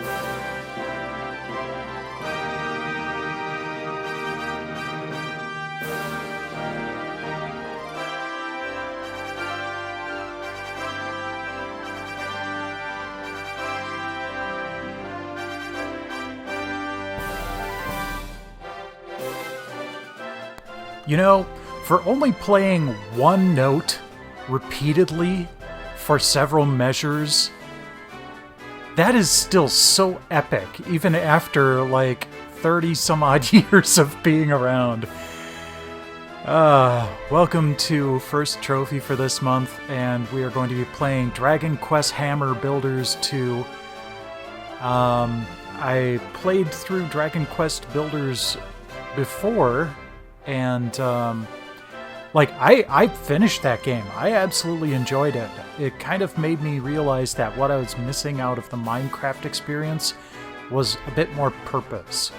You know, for only playing one note repeatedly for several measures, that is still so epic, even after like 30 some odd years of being around. Welcome to first trophy for this month, and we are going to be playing Dragon Quest Hammer Builders 2. I played through Dragon Quest Builders before, and I finished that game. I absolutely enjoyed it. It kind of made me realize that what I was missing out of the Minecraft experience was a bit more purpose.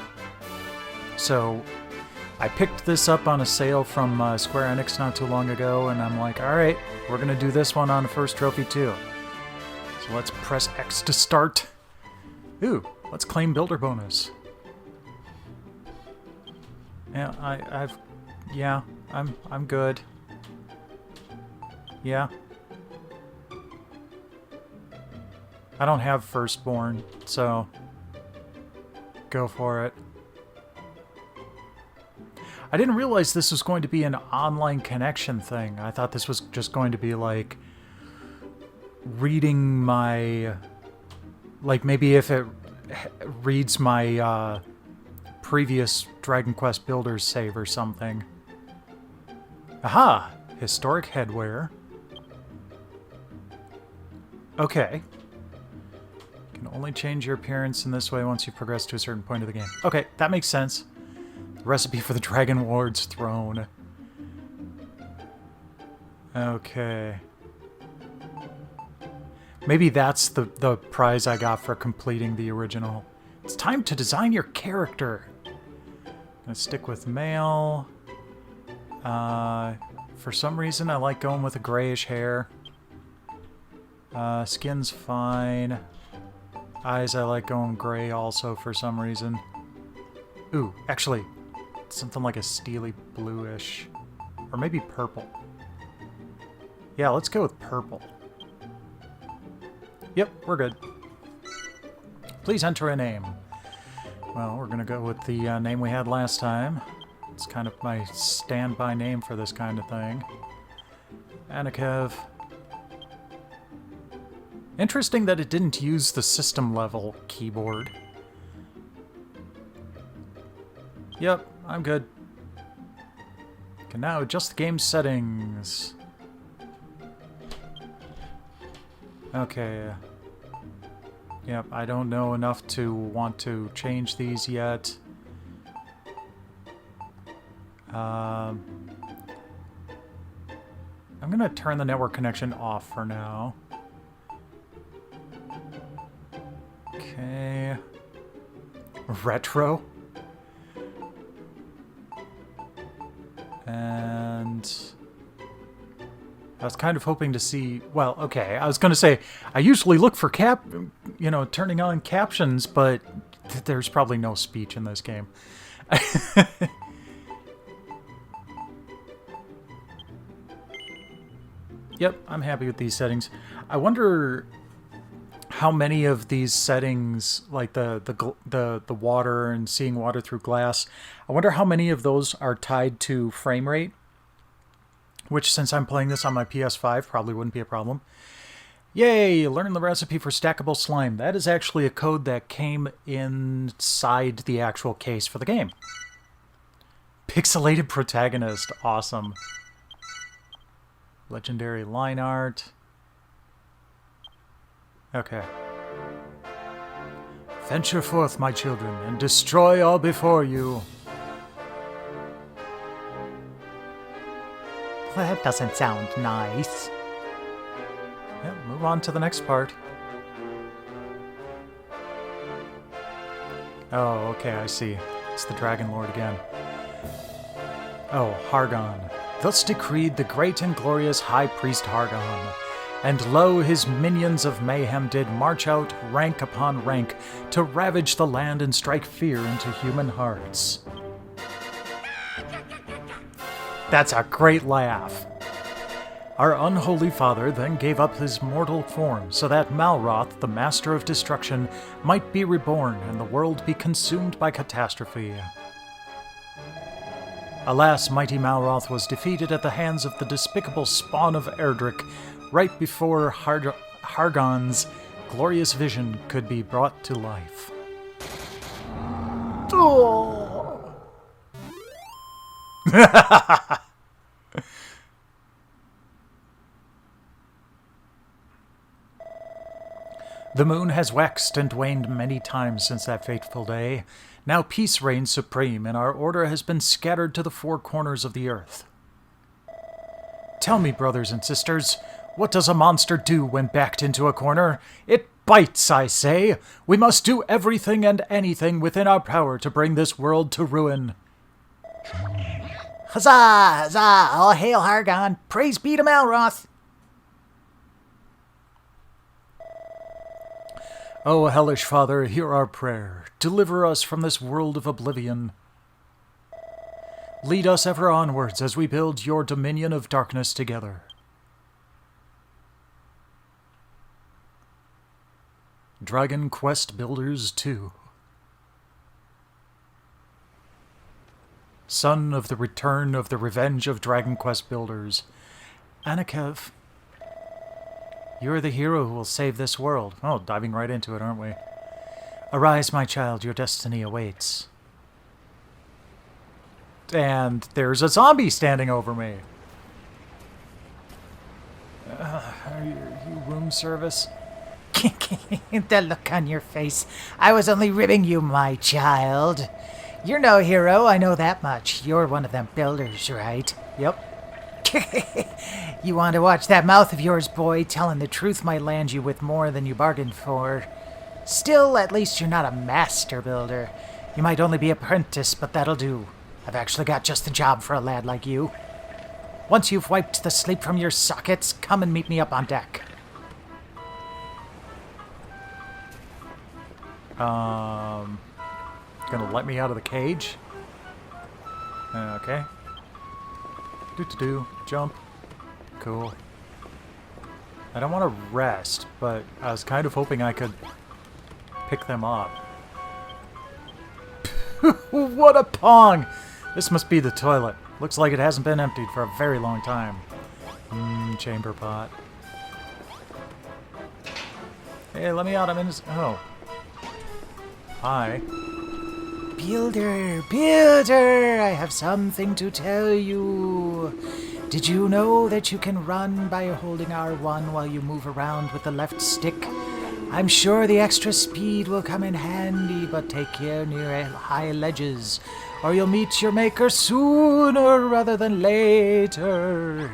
So I picked this up on a sale from Square Enix not too long ago, and I'm like, alright, we're going to do this one on the first trophy too. So let's press X to start. Ooh, let's claim builder bonus. Yeah, I'm good. Yeah. I don't have firstborn, so go for it. I didn't realize this was going to be an online connection thing. I thought this was just going to be like reading my, like maybe if it reads my previous Dragon Quest Builders save or something. Aha! Historic headwear. Okay. You can only change your appearance in this way once you progress to a certain point of the game. Okay, that makes sense. The recipe for the Dragon Lord's throne. Okay. Maybe that's the prize I got for completing the original. It's time to design your character. Gonna stick with male. For some reason I like going with a grayish hair. Skin's fine. Eyes I like going gray also for some reason. Ooh, actually, something like a steely bluish. Or maybe purple. Yeah, let's go with purple. Yep, we're good. Please enter a name. Well, we're gonna go with the name we had last time. It's kind of my standby name for this kind of thing. Anakev. Interesting that it didn't use the system level keyboard. Yep, I'm good. Can now adjust the game settings. Okay. Yep, I don't know enough to want to change these yet. I'm gonna turn the network connection off for now. Okay. Retro. And I was kind of hoping to see, well, okay, I was going to say, I usually look for turning on captions, but there's probably no speech in this game. Yep, I'm happy with these settings. I wonder how many of these settings, like the water and seeing water through glass, I wonder how many of those are tied to frame rate, which since I'm playing this on my PS5 probably wouldn't be a problem. Yay! Learn the recipe for stackable slime. That is actually a code that came inside the actual case for the game. Pixelated protagonist. Awesome. Legendary line art. Okay. Venture forth, my children, and destroy all before you. Well, that doesn't sound nice. Yeah, move on to the next part. Oh, okay, I see. It's the Dragon Lord again. Oh, Hargon. Thus decreed the great and glorious High Priest Hargon. And lo, his minions of mayhem did march out rank upon rank to ravage the land and strike fear into human hearts. That's a great laugh. Our unholy father then gave up his mortal form so that Malroth, the master of destruction, might be reborn and the world be consumed by catastrophe. Alas, mighty Malroth was defeated at the hands of the despicable spawn of Erdrick right before Hargon's glorious vision could be brought to life. Oh. The moon has waxed and waned many times since that fateful day. Now peace reigns supreme, and our order has been scattered to the four corners of the earth. Tell me, brothers and sisters, what does a monster do when backed into a corner? It bites, I say. We must do everything and anything within our power to bring this world to ruin. Huzzah! Huzzah! All hail Hargon! Praise be to Malroth! O hellish Father, hear our prayer. Deliver us from this world of oblivion. Lead us ever onwards as we build your dominion of darkness together. Dragon Quest Builders 2. Son of the return of the revenge of Dragon Quest Builders. Anakev, you're the hero who will save this world. Oh, diving right into it, aren't we? Arise, my child, your destiny awaits. And there's a zombie standing over me. Are you room service? The look on your face. I was only ribbing you, my child. You're no hero, I know that much. You're one of them builders, right? Yep. You want to watch that mouth of yours, boy. Telling the truth might land you with more than you bargained for. Still, at least you're not a master builder. You might only be apprentice, but that'll do. I've actually got just the job for a lad like you. Once you've wiped the sleep from your sockets, come and meet me up on deck. Gonna let me out of the cage? Okay. Do-do-do. Jump. Cool. I don't want to rest, but I was kind of hoping I could pick them up. What a pong! This must be the toilet. Looks like it hasn't been emptied for a very long time. Chamber pot. Hey, let me out. I'm in this... Oh. Hi. Builder, builder, I have something to tell you. Did you know that you can run by holding R1 while you move around with the left stick? I'm sure the extra speed will come in handy, but take care near high ledges, or you'll meet your maker sooner rather than later.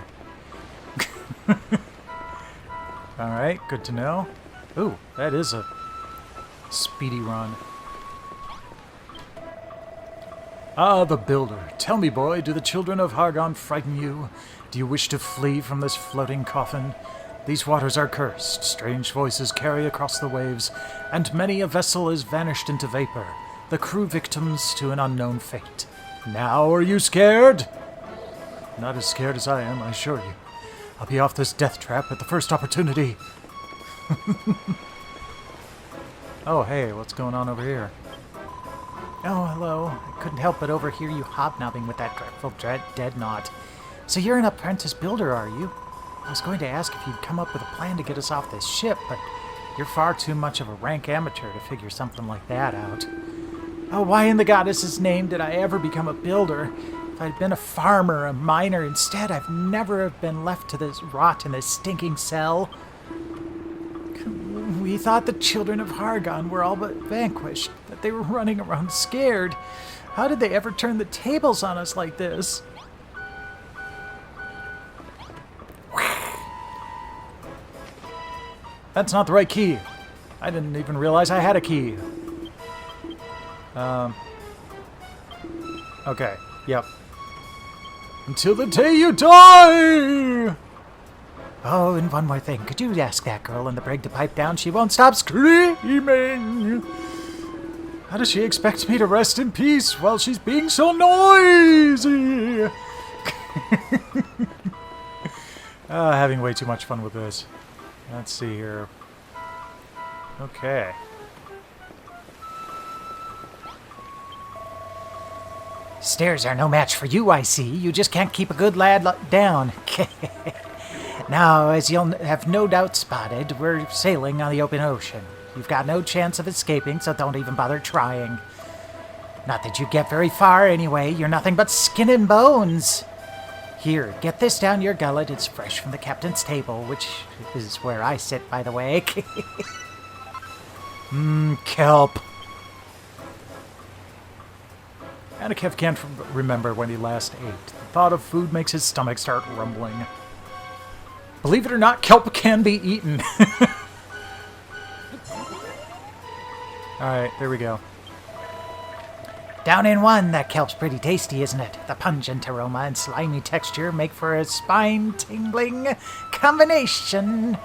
Alright, good to know. Ooh, that is a speedy run. Ah, the builder. Tell me, boy, do the children of Hargon frighten you? Do you wish to flee from this floating coffin? These waters are cursed, strange voices carry across the waves, and many a vessel is vanished into vapor, the crew victims to an unknown fate. Now are you scared? Not as scared as I am, I assure you. I'll be off this death trap at the first opportunity. Oh, hey, what's going on over here? Oh, hello. I couldn't help but overhear you hobnobbing with that dreadful Deadnought. So you're an apprentice builder, are you? I was going to ask if you'd come up with a plan to get us off this ship, but you're far too much of a rank amateur to figure something like that out. Oh, why in the goddess's name did I ever become a builder? If I'd been a farmer or a miner instead, I've never have been left to this rot in this stinking cell. We thought the children of Hargon were all but vanquished, that they were running around scared. How did they ever turn the tables on us like this? That's not the right key. I didn't even realize I had a key. Okay, yep. Until the day you die! Oh, and one more thing. Could you ask that girl in the brig to pipe down? She won't stop screaming. How does she expect me to rest in peace while she's being so noisy? Having way too much fun with this. Let's see here. Okay. Stairs are no match for you, I see. You just can't keep a good lad down. Now, as you'll have no doubt spotted, we're sailing on the open ocean. You've got no chance of escaping, so don't even bother trying. Not that you get very far anyway. You're nothing but skin and bones. Here, get this down your gullet. It's fresh from the captain's table, which is where I sit, by the way. Kelp. Anakev can't remember when he last ate. The thought of food makes his stomach start rumbling. Believe it or not, kelp can be eaten. Alright, there we go. Down in one, that kelp's pretty tasty, isn't it? The pungent aroma and slimy texture make for a spine-tingling combination.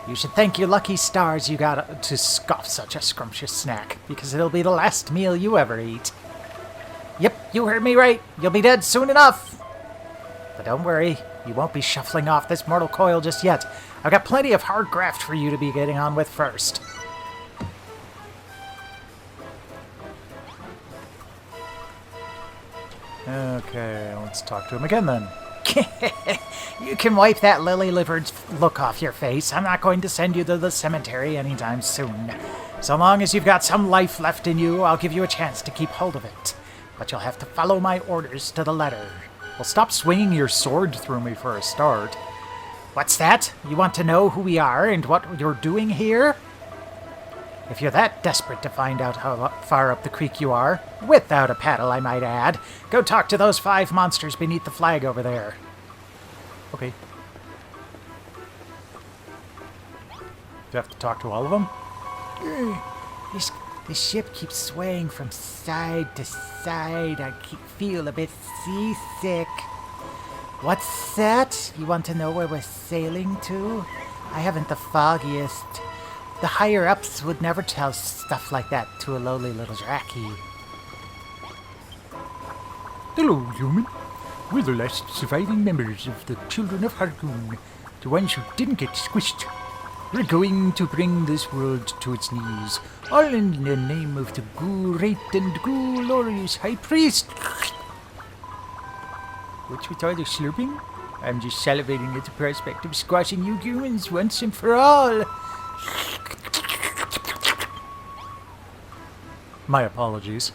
You should thank your lucky stars you got to scoff such a scrumptious snack, because it'll be the last meal you ever eat. Yep, you heard me right. You'll be dead soon enough. But don't worry, you won't be shuffling off this mortal coil just yet. I've got plenty of hard graft for you to be getting on with first. Okay, let's talk to him again then. You can wipe that lily-livered look off your face. I'm not going to send you to the cemetery anytime soon. So long as you've got some life left in you, I'll give you a chance to keep hold of it. But you'll have to follow my orders to the letter. Well, stop swinging your sword through me for a start. What's that? You want to know who we are and what you're doing here? If you're that desperate to find out how far up the creek you are, without a paddle, I might add, go talk to those 5 monsters beneath the flag over there. Okay. Do you have to talk to all of them? The ship keeps swaying from side to side. I feel a bit seasick. What's that? You want to know where we're sailing to? I haven't the foggiest. The higher-ups would never tell stuff like that to a lowly little draki. Hello, human. We're the last surviving members of the Children of Hargoon, the ones who didn't get squished. We're going to bring this world to its knees, all in the name of the great and glorious High Priest. What's with all the slurping? I'm just salivating at the prospect of squashing you humans once and for all. My apologies.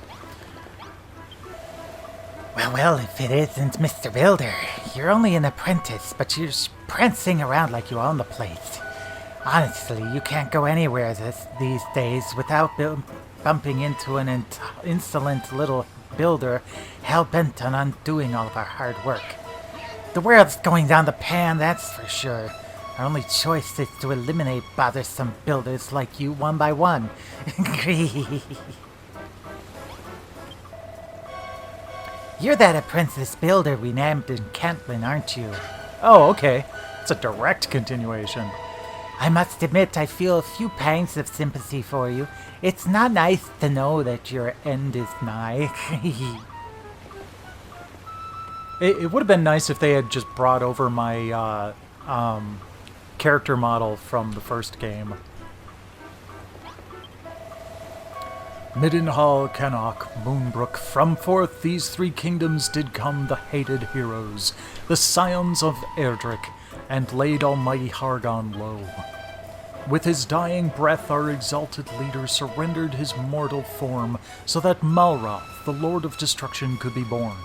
Well, if it isn't Mr. Builder, you're only an apprentice, but you're prancing around like you own the place. Honestly, you can't go anywhere these days without bumping into an insolent little builder hell-bent on undoing all of our hard work. The world's going down the pan, that's for sure. Our only choice is to eliminate bothersome builders like you one by one. You're that apprentice builder we named in Cantlin, aren't you? Oh, okay. It's a direct continuation. I must admit I feel a few pangs of sympathy for you. It's not nice to know that your end is nigh. It would have been nice if they had just brought over my character model from the first game. Middenhall, Cannock, Moonbrook, from forth these 3 kingdoms did come the hated heroes, the scions of Erdrick, and laid almighty Hargon low. With his dying breath our exalted leader surrendered his mortal form so that Malroth, the Lord of Destruction, could be born.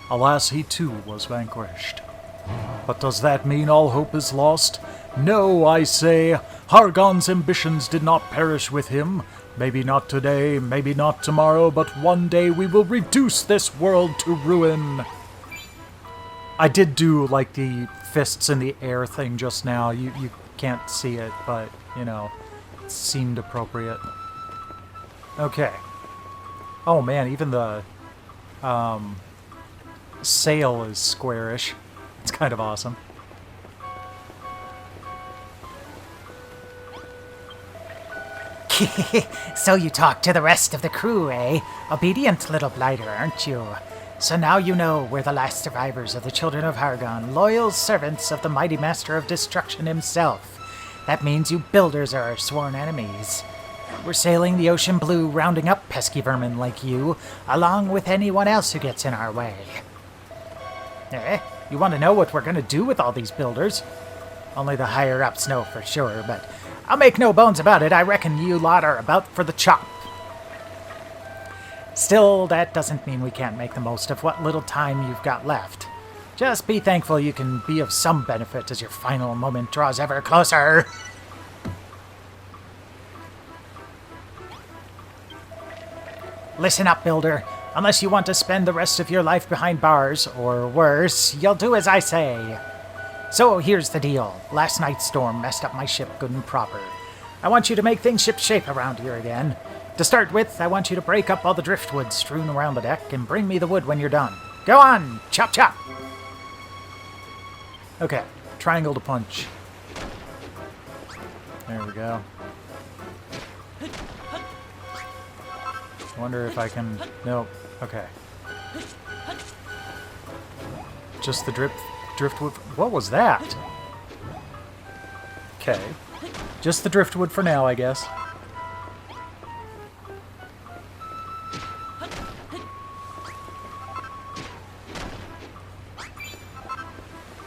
Alas, he too was vanquished. But does that mean all hope is lost? No, I say, Hargon's ambitions did not perish with him. Maybe not today, maybe not tomorrow, but one day we will reduce this world to ruin. I did do, like, the fists in the air thing just now. You can't see it, but, you know, it seemed appropriate. Okay. Oh man, even the sail is squarish. It's kind of awesome. So you talk to the rest of the crew, eh? Obedient little blighter, aren't you? So now you know we're the last survivors of the children of Hargon, loyal servants of the mighty master of destruction himself. That means you builders are our sworn enemies. We're sailing the ocean blue, rounding up pesky vermin like you, along with anyone else who gets in our way. You want to know what we're going to do with all these builders? Only the higher-ups know for sure, but I'll make no bones about it. I reckon you lot are about for the chop. Still, that doesn't mean we can't make the most of what little time you've got left. Just be thankful you can be of some benefit as your final moment draws ever closer. Listen up, Builder. Unless you want to spend the rest of your life behind bars, or worse, you'll do as I say. So here's the deal. Last night's storm messed up my ship good and proper. I want you to make things ship-shape around here again. To start with, I want you to break up all the driftwood strewn around the deck and bring me the wood when you're done. Go on! Chop chop! Okay, triangle to punch. There we go. I wonder if I can... Nope. Okay. Just the driftwood... What was that? Okay. Just the driftwood for now, I guess.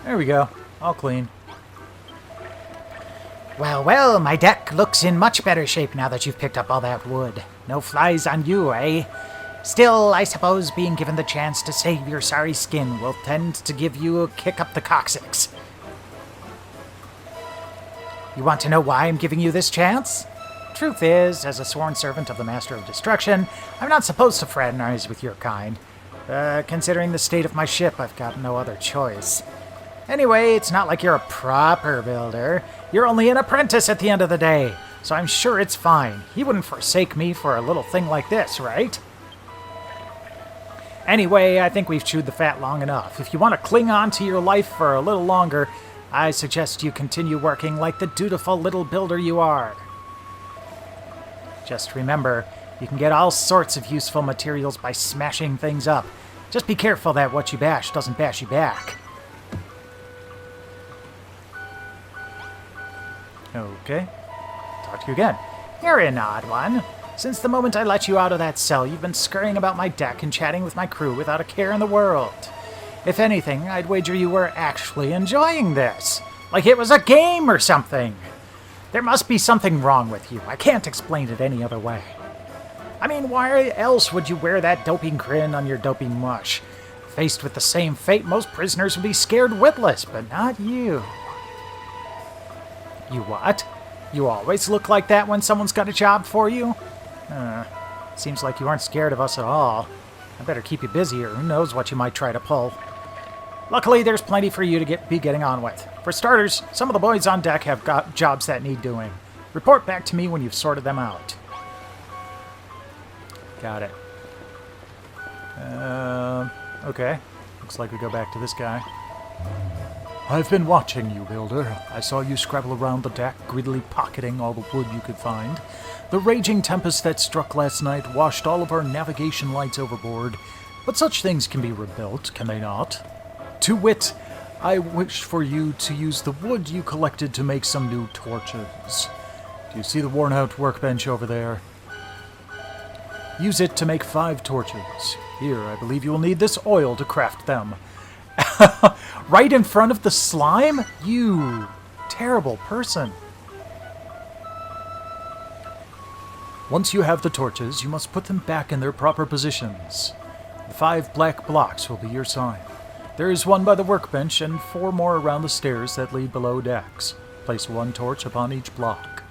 There we go. All clean. Well, well, my deck looks in much better shape now that you've picked up all that wood. No flies on you, eh? Still, I suppose being given the chance to save your sorry skin will tend to give you a kick up the coccyx. You want to know why I'm giving you this chance? Truth is, as a sworn servant of the Master of Destruction, I'm not supposed to fraternize with your kind. Considering the state of my ship, I've got no other choice. Anyway, it's not like you're a proper builder. You're only an apprentice at the end of the day, so I'm sure it's fine. He wouldn't forsake me for a little thing like this, right? Anyway, I think we've chewed the fat long enough. If you want to cling on to your life for a little longer, I suggest you continue working like the dutiful little builder you are. Just remember, you can get all sorts of useful materials by smashing things up. Just be careful that what you bash doesn't bash you back. Okay. Talk to you again. You're an odd one. Since the moment I let you out of that cell, you've been scurrying about my deck and chatting with my crew without a care in the world. If anything, I'd wager you were actually enjoying this. Like it was a game or something. There must be something wrong with you. I can't explain it any other way. I mean, why else would you wear that doping grin on your dopey mush? Faced with the same fate, most prisoners would be scared witless, but not you. You what? You always look like that when someone's got a job for you? Seems like you aren't scared of us at all. I better keep you busy, or who knows what you might try to pull. Luckily, there's plenty for you to be getting on with. For starters, some of the boys on deck have got jobs that need doing. Report back to me when you've sorted them out. Got it. Okay. Looks like we go back to this guy. I've been watching you, Builder. I saw you scrabble around the deck, greedily pocketing all the wood you could find. The raging tempest that struck last night washed all of our navigation lights overboard, but such things can be rebuilt, can they not? To wit, I wish for you to use the wood you collected to make some new torches. Do you see the worn-out workbench over there? Use it to make 5 torches. Here, I believe you will need this oil to craft them. Right in front of the slime? You terrible person. Once you have the torches, you must put them back in their proper positions. The 5 black blocks will be your sign. There is 1 by the workbench and 4 more around the stairs that lead below decks. Place 1 torch upon each block.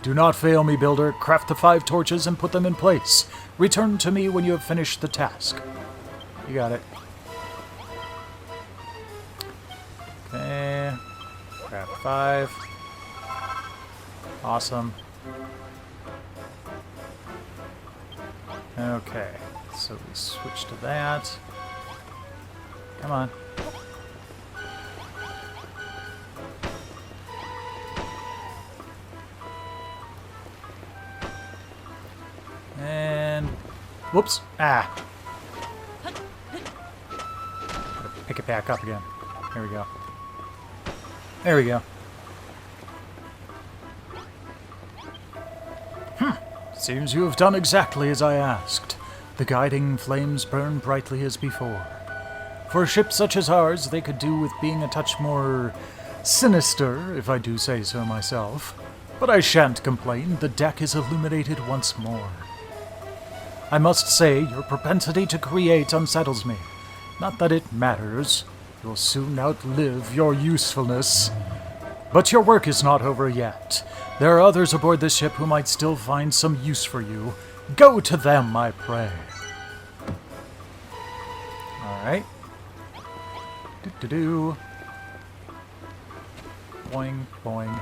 Do not fail me, Builder. Craft the 5 torches and put them in place. Return to me when you have finished the task. You got it. Okay. Craft 5. Awesome. Okay. So we switch to that. Come on. And... whoops. Ah. Gotta pick it back up again. There we go. There we go. Seems you have done exactly as I asked. The guiding flames burn brightly as before. For a ship such as ours, they could do with being a touch more sinister, if I do say so myself. But I shan't complain, the deck is illuminated once more. I must say, your propensity to create unsettles me. Not that it matters. You'll soon outlive your usefulness. But your work is not over yet. There are others aboard this ship who might still find some use for you. Go to them, I pray. Alright. Do-do-do. Boing, boing.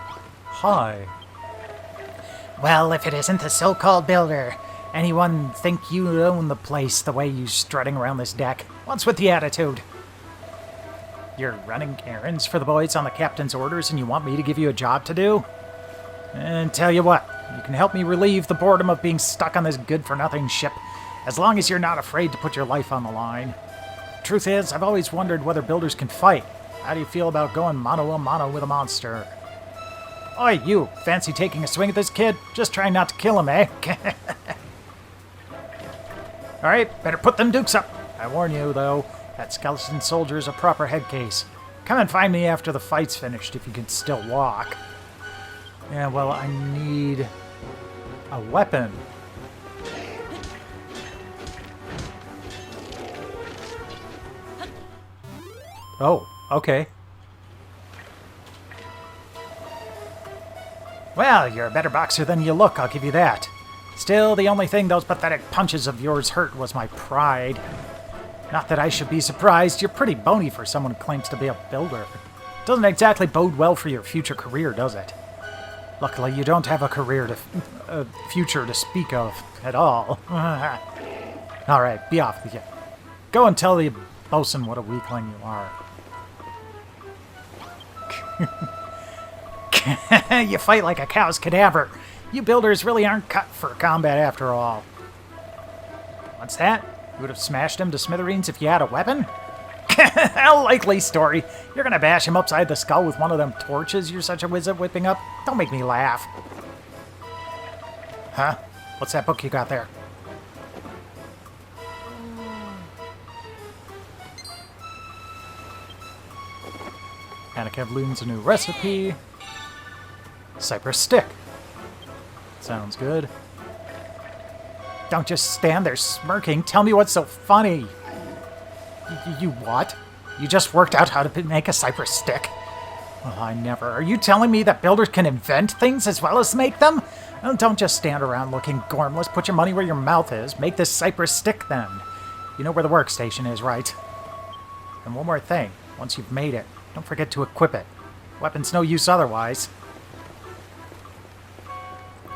Hi. Well, if it isn't the so-called builder. Anyone think you own the place the way you strutting around this deck? What's with the attitude? You're running errands for the boys on the captain's orders and you want me to give you a job to do? And tell you what, you can help me relieve the boredom of being stuck on this good-for-nothing ship, as long as you're not afraid to put your life on the line. Truth is, I've always wondered whether builders can fight. How do you feel about going mano-a-mano with a monster? Oi, you, fancy taking a swing at this kid? Just try not to kill him, eh? Alright, better put them dukes up. I warn you, though, that skeleton soldier is a proper head case. Come and find me after the fight's finished, if you can still walk. Yeah, well, I need a weapon. Oh, okay. Well, you're a better boxer than you look, I'll give you that. Still, the only thing those pathetic punches of yours hurt was my pride. Not that I should be surprised, you're pretty bony for someone who claims to be a builder. Doesn't exactly bode well for your future career, does it? Luckily, you don't have a future to speak of at all. Alright, be off with you. Go and tell the bosun what a weakling you are. You fight like a cow's cadaver. You builders really aren't cut for combat after all. What's that? You would have smashed him to smithereens if you had a weapon? A likely story. You're gonna bash him upside the skull with one of them torches you're such a whiz at whipping up? Don't make me laugh. Huh? What's that book you got there? Anakev learns a new recipe. Cypress stick. Sounds good. Don't just stand there smirking. Tell me what's so funny. You what? You just worked out how to make a cypress stick? Well, I never. Are you telling me that builders can invent things as well as make them? Well, don't just stand around looking gormless. Put your money where your mouth is. Make this cypress stick then. You know where the workstation is, right? And one more thing. Once you've made it, don't forget to equip it. Weapon's no use otherwise.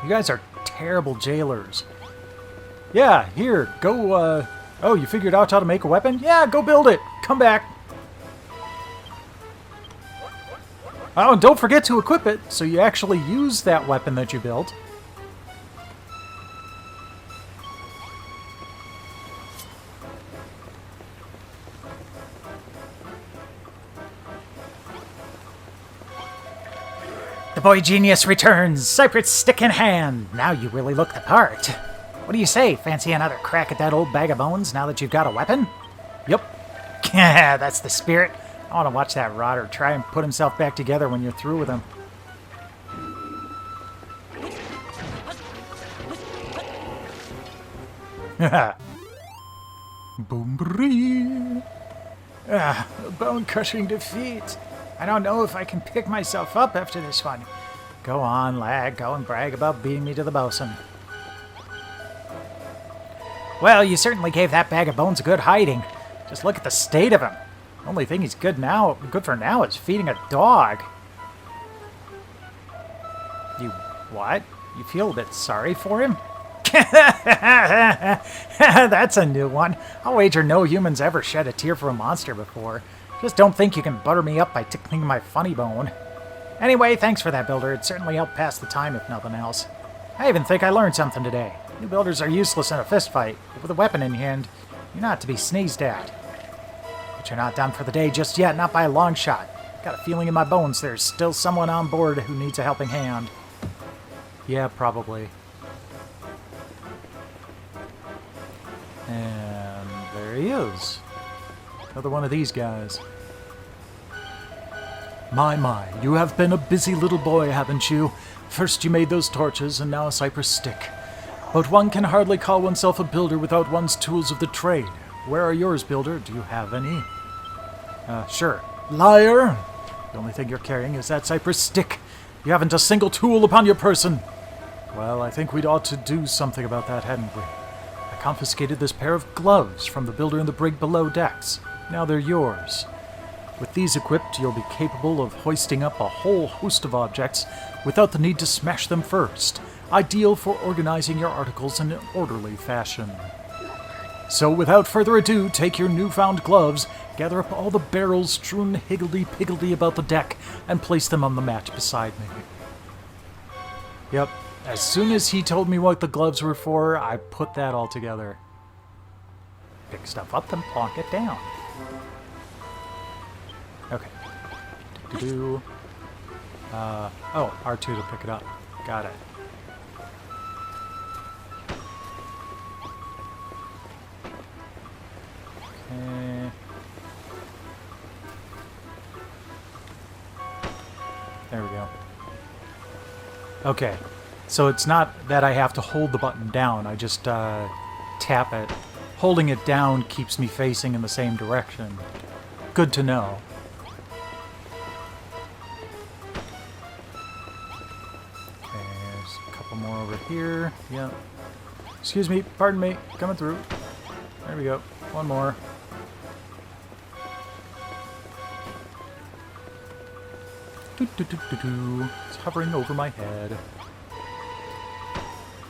You guys are terrible jailers. Yeah, here, go, oh, you figured out how to make a weapon? Yeah, go build it. Come back. Oh, and don't forget to equip it, so you actually use that weapon that you built. The boy genius returns, cypress stick in hand. Now you really look the part. What do you say? Fancy another crack at that old bag of bones now that you've got a weapon? Yep. Yeah, that's the spirit. I want to watch that rotter try and put himself back together when you're through with him. Boom-bree. A bone-crushing defeat. I don't know if I can pick myself up after this one. Go on, lad. Go and brag about beating me to the bosun. Well, you certainly gave that bag of bones a good hiding. Just look at the state of him. Only thing he's good for now is feeding a dog. You what? You feel a bit sorry for him? That's a new one. I'll wager no human's ever shed a tear for a monster before. Just don't think you can butter me up by tickling my funny bone. Anyway, thanks for that, Builder. It certainly helped pass the time, if nothing else. I even think I learned something today. You builders are useless in a fistfight. With a weapon in hand, you're not to be sneezed at. But you're not done for the day just yet, not by a long shot. Got a feeling in my bones there's still someone on board who needs a helping hand. Yeah, probably. And there he is. Another one of these guys. My, you have been a busy little boy, haven't you? First you made those torches, and now a cypress stick. But one can hardly call oneself a builder without one's tools of the trade. Where are yours, builder? Do you have any? Sure. Liar! The only thing you're carrying is that cypress stick. You haven't a single tool upon your person. Well, I think we'd ought to do something about that, hadn't we? I confiscated this pair of gloves from the builder in the brig below decks. Now they're yours. With these equipped, you'll be capable of hoisting up a whole host of objects without the need to smash them first. Ideal for organizing your articles in an orderly fashion. So without further ado, take your newfound gloves, gather up all the barrels strewn higgledy-piggledy about the deck, and place them on the mat beside me. Yep, as soon as he told me what the gloves were for, I put that all together. Pick stuff up and plonk it down. Okay. Oh, R2 to pick it up. Got it. Okay. There we go. Okay. So it's not that I have to hold the button down. I just tap it. Holding it down keeps me facing in the same direction. Good to know. Okay, there's a couple more over here. Yep. Excuse me, pardon me, coming through. There we go. One more. It's hovering over my head.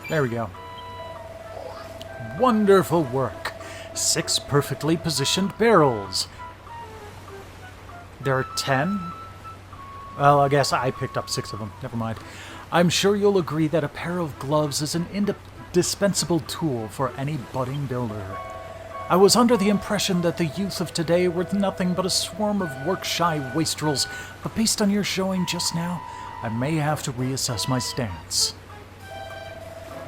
There we go. Wonderful work. 6 perfectly positioned barrels. There are 10? Well, I guess I picked up 6 of them. Never mind. I'm sure you'll agree that a pair of gloves is an indispensable tool for any budding builder. I was under the impression that the youth of today were nothing but a swarm of work-shy wastrels, but based on your showing just now, I may have to reassess my stance.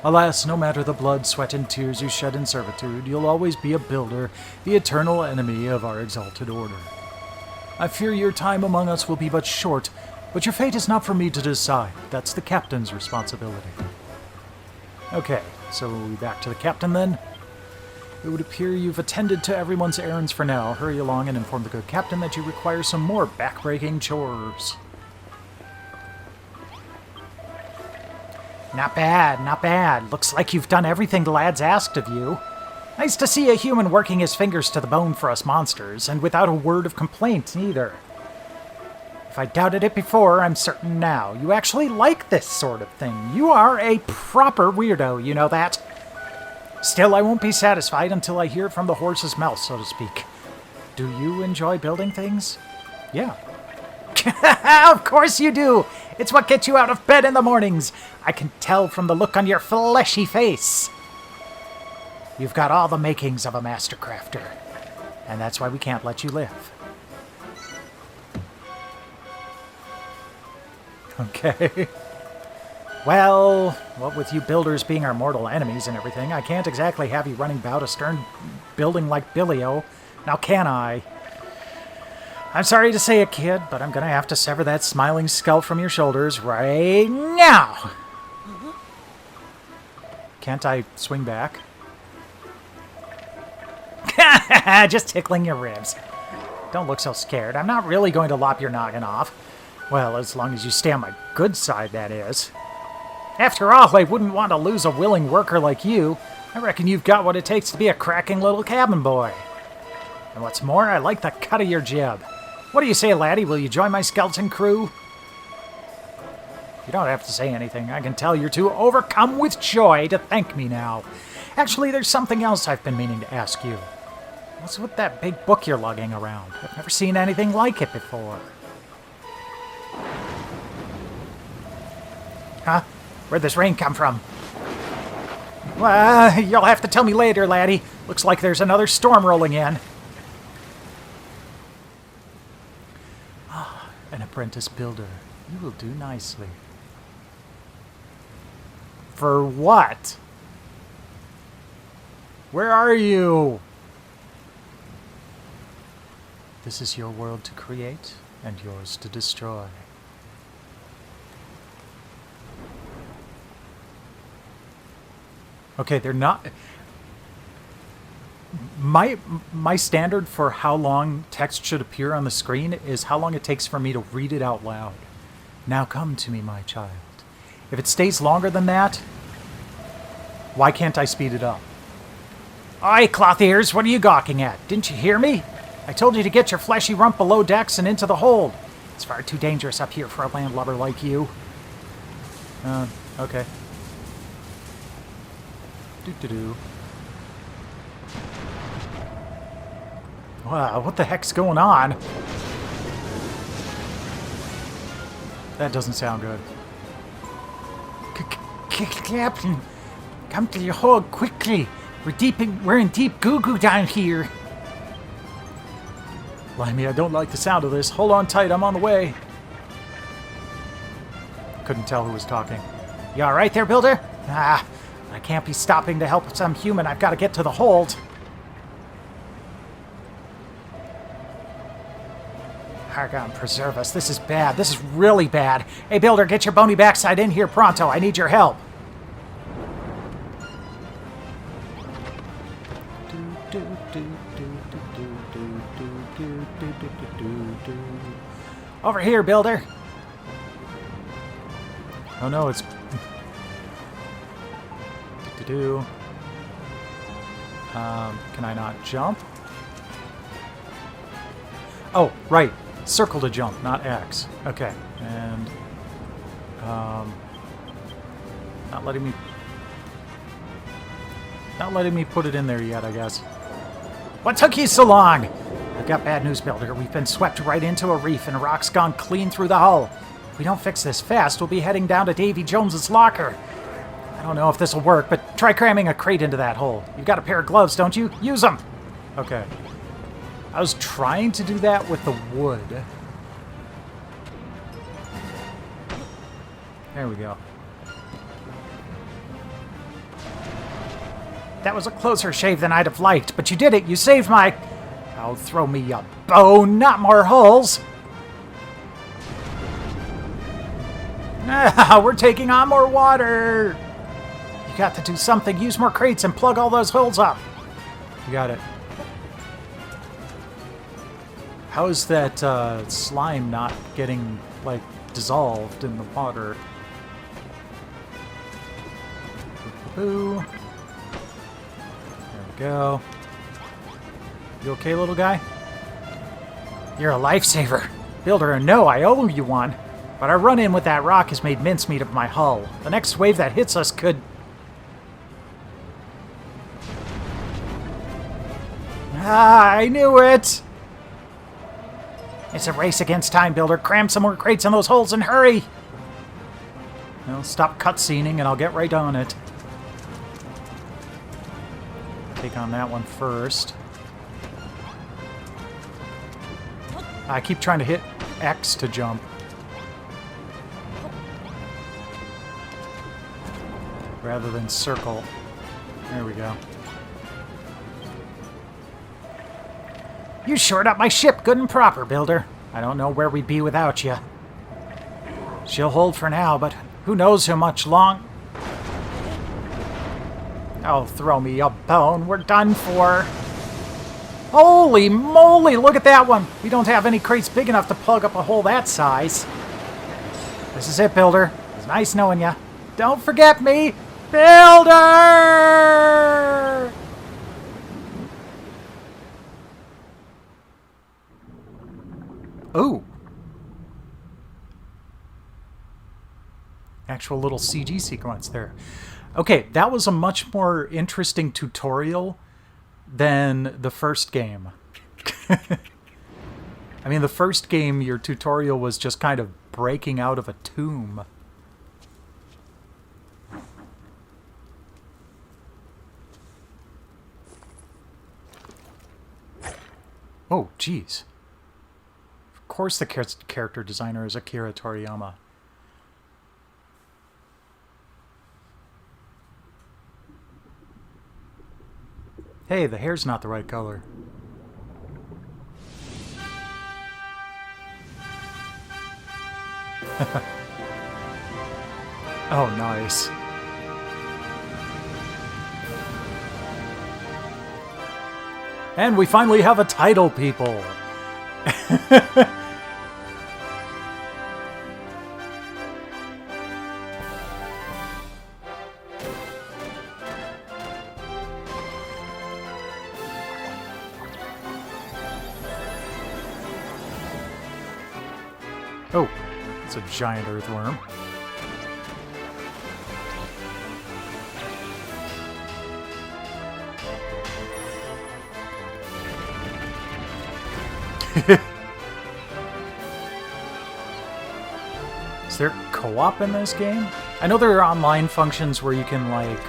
Alas, no matter the blood, sweat, and tears you shed in servitude, you'll always be a builder, the eternal enemy of our exalted order. I fear your time among us will be but short, but your fate is not for me to decide. That's the captain's responsibility. Okay, so back to the captain then. It would appear you've attended to everyone's errands for now. Hurry along and inform the good captain that you require some more back-breaking chores. Not bad, not bad. Looks like you've done everything the lads asked of you. Nice to see a human working his fingers to the bone for us monsters, and without a word of complaint, either. If I doubted it before, I'm certain now. You actually like this sort of thing. You are a proper weirdo, you know that? Still, I won't be satisfied until I hear it from the horse's mouth, so to speak. Do you enjoy building things? Yeah. Of course you do! It's what gets you out of bed in the mornings. I can tell from the look on your fleshy face. You've got all the makings of a master crafter. And that's why we can't let you live. Okay. Well, what with you builders being our mortal enemies and everything, I can't exactly have you running about a stern building like Billy-O. Now can I? I'm sorry to say it, kid, but I'm gonna have to sever that smiling skull from your shoulders right now! Can't I swing back? Just tickling your ribs. Don't look so scared. I'm not really going to lop your noggin off. Well, as long as you stay on my good side, that is. After all, I wouldn't want to lose a willing worker like you. I reckon you've got what it takes to be a cracking little cabin boy. And what's more, I like the cut of your jib. What do you say, laddie? Will you join my skeleton crew? You don't have to say anything. I can tell you're too overcome with joy to thank me now. Actually, there's something else I've been meaning to ask you. What's with that big book you're lugging around? I've never seen anything like it before. Huh? Where'd this rain come from? You'll have to tell me later, laddie. Looks like there's another storm rolling in. An apprentice builder. You will do nicely. For what? Where are you? This is your world to create and yours to destroy. Okay, they're not... My standard for how long text should appear on the screen is how long it takes for me to read it out loud. Now come to me, my child. If it stays longer than that, why can't I speed it up? Oi, cloth ears, what are you gawking at? Didn't you hear me? I told you to get your fleshy rump below decks and into the hold. It's far too dangerous up here for a landlubber like you. Okay. Doo-doo-doo. Wow, what the heck's going on? That doesn't sound good. Captain, come to your hold quickly. We're in deep goo-goo down here. Blimey, I don't like the sound of this. Hold on tight, I'm on the way. Couldn't tell who was talking. You alright there, Builder? I can't be stopping to help some human. I've got to get to the hold. Argon, preserve us. This is bad. This is really bad. Hey, Builder, get your bony backside in here pronto. I need your help. Over here, Builder. Oh no, it's... Can I not jump? Oh, right. Circle to jump, not X. Okay, and... Not letting me put it in there yet, I guess. What took you so long? I've got bad news, Builder. We've been swept right into a reef and rock's gone clean through the hull. If we don't fix this fast, we'll be heading down to Davy Jones's locker. I don't know if this will work, but try cramming a crate into that hole. You've got a pair of gloves, don't you? Use them! Okay. I was trying to do that with the wood. There we go. That was a closer shave than I'd have liked, but you did it. You saved my... Oh, throw me a bone, not more holes. We're taking on more water. You got to do something. Use more crates and plug all those holes up. You got it. How is that slime not getting, like, dissolved in the water? Boo. There we go. You okay, little guy? You're a lifesaver. Builder, no, I owe you one. But our run-in with that rock has made mincemeat of my hull. The next wave that hits us could... I knew it! It's a race against time, Builder. Cram some more crates in those holes and hurry! Well, stop cutscening and I'll get right on it. Take on that one first. I keep trying to hit X to jump. Rather than circle. There we go. You shored up my ship good and proper, Builder. I don't know where we'd be without you. She'll hold for now, but who knows how much long... Oh, throw me a bone. We're done for. Holy moly, look at that one. We don't have any crates big enough to plug up a hole that size. This is it, Builder. It's nice knowing you. Don't forget me, Builder! Ooh. Actual little CG sequence there. Okay, that was a much more interesting tutorial than the first game. I mean, the first game, your tutorial was just kind of breaking out of a tomb. Oh, jeez. Of course the character designer is Akira Toriyama. Hey, the hair's not the right color. Oh, nice. And we finally have a title, people! Oh, it's a giant earthworm. Is there co-op in this game? I know there are online functions where you can, like,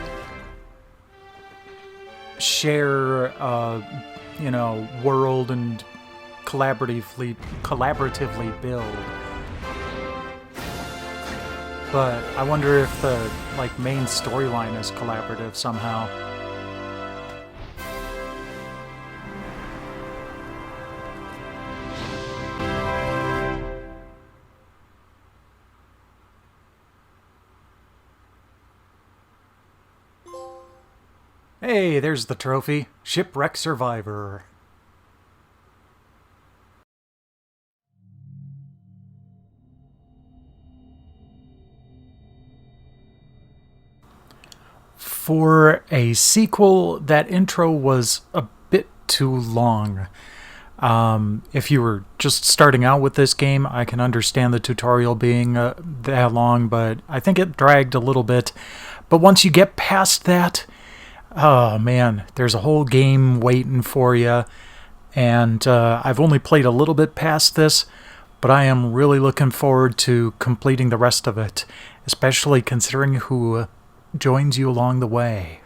share, world and collaboratively build. But I wonder if the, like, main storyline is collaborative somehow. Hey, there's the trophy. Shipwreck Survivor. For a sequel, that intro was a bit too long. If you were just starting out with this game, I can understand the tutorial being that long, but I think it dragged a little bit. But once you get past that, oh man, there's a whole game waiting for you. And I've only played a little bit past this, but I am really looking forward to completing the rest of it, especially considering who joins you along the way.